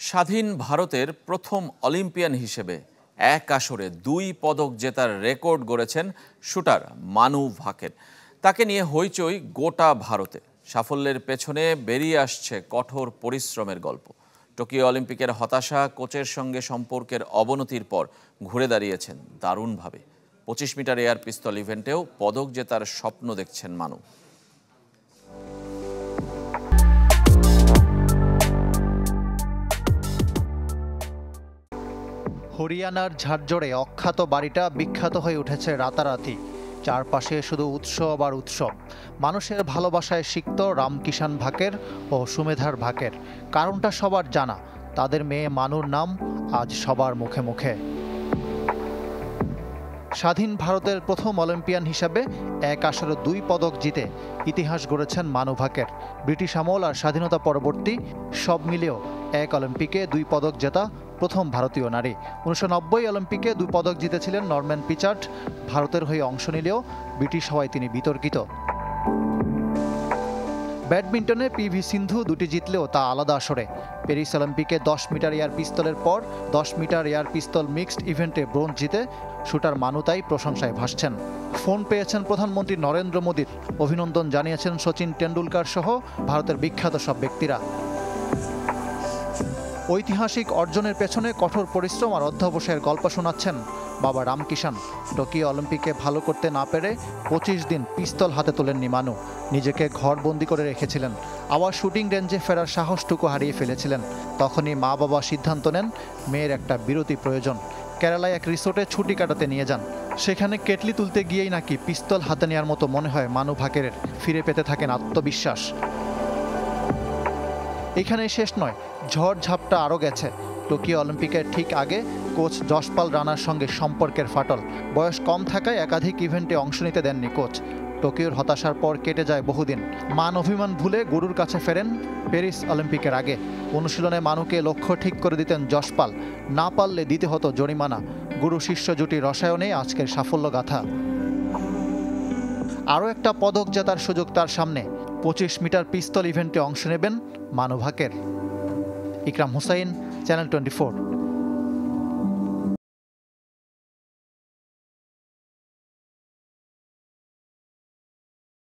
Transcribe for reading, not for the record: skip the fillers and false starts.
স্বাধীন ভারতের প্রথম অলিম্পিয়ান হিসেবে এক আসরে 2 পদক জেতার রেকর্ড গড়েছেন শুটার মানু ভাকের। তাকে নিয়ে হইচই গোটা ভারতে। সাফল্যের পেছনে বেরিয়ে আসছে কঠোর পরিশ্রমের গল্প। টোকিও অলিম্পিকের হতাশা, কোচের সঙ্গে সম্পর্কের অবনতির পর ঘুরে দাঁড়িয়েছেন দারুণভাবে। 25 মিটার এয়ার পিস্তল ইভেন্টেও পদক জেতার স্বপ্ন দেখছেন মানু। হরিয়ানার ঝাড়জোড়ে অখ্যাত বাড়িটা বিখ্যাত হয়ে উঠেছে রাতারাতি। চারপাশে শুধু উৎসব আর উৎসব। মানুষের ভালোবাসায় সিক্ত রামকিষাণ ভাকের ও সুমেধার ভাকের। কারণটা সবার জানা, তাদের মেয়ে মানুর নাম আজ সবার মুখে মুখে। স্বাধীন ভারতের প্রথম অলিম্পিয়ান হিসাবে এক আসরে 2 পদক জিতে ইতিহাস গড়েছেন মানু ভাকের। ব্রিটিশ আমল আর স্বাধীনতা পরবর্তী সব মিলিয়েও এক অলিম্পিকে 2 পদক জেতা প্রথম ভারতীয় নারী। 1990 অলিম্পিকে 2 পদক জিতেছিলেন নরম্যান পিচার্ড। ভারতের হয়ে অংশ নিলেও ব্রিটিশ হওয়ায় তিনি বিতর্কিত। ব্যাডমিন্টনে পিভি সিন্ধু 2টি জিতলেও তা আলাদা আসরে। প্যারিস অলিম্পিকে 10 মিটার এয়ার পিস্তলের পর 10 মিটার এয়ার পিস্তল মিক্সড ইভেন্টে ব্রোঞ্জ জিতে শুটার মানু তাই প্রশংসায় ভাসছেন। ফোন পেয়েছেন প্রধানমন্ত্রী নরেন্দ্র মোদীর, অভিনন্দন জানিয়েছেন সচিন টেন্ডুলকার সহ ভারতের বিখ্যাত সব ব্যক্তিরা। ঐতিহাসিক অর্জনের পেছনে কঠোর পরিশ্রম আর অধ্যবসায়ের গল্প শোনাচ্ছেন বাবা রামকিষাণ। টোকিও অলিম্পিকে ভালো করতে না পেরে 25 দিন পিস্তল হাতে তোলেননি মানু। নিজেকে ঘরবন্দি করে রেখেছিলেন। আবার শুটিং রেঞ্জে ফেরার সাহসটুকু হারিয়ে ফেলেছিলেন। তখনই মা বাবা সিদ্ধান্ত নেন মেয়ের একটা বিরতি প্রয়োজন। কেরালায় এক রিসোর্টে ছুটি কাটাতে নিয়ে যান। সেখানে কেটলি তুলতে গিয়েই নাকি পিস্তল হাতে নেওয়ার মতো মনে হয় মানু ভাকের। ফিরে পেতে থাকেন আত্মবিশ্বাস। এখানেই শেষ নয়, ঝড় ঝাপটা আরও গেছে। টোকিও অলিম্পিকের ঠিক আগে কোচ যশপাল রানার সঙ্গে সম্পর্কের ফাটল। বয়স কম থাকায় একাধিক ইভেন্টে অংশ নিতে দেননি কোচ। টোকিওর হতাশার পর কেটে যায় বহুদিন। মান অভিমান ভুলে গুরুর কাছে ফেরেন প্যারিস অলিম্পিকের আগে। অনুশীলনে মানুকে লক্ষ্য ঠিক করে দিতেন যশপাল। না পারলে দিতে হতো জরিমানা। গুরু শিষ্য জুটির রসায়নে আজকের সাফল্য গাথা। আরও একটা পদক জেতার সুযোগ তার সামনে। 25 মিটার পিস্তল ইভেন্টে অংশ নেবেন মানু ভাকের। ইকরাম হুসাইন, চ্যানেল 24।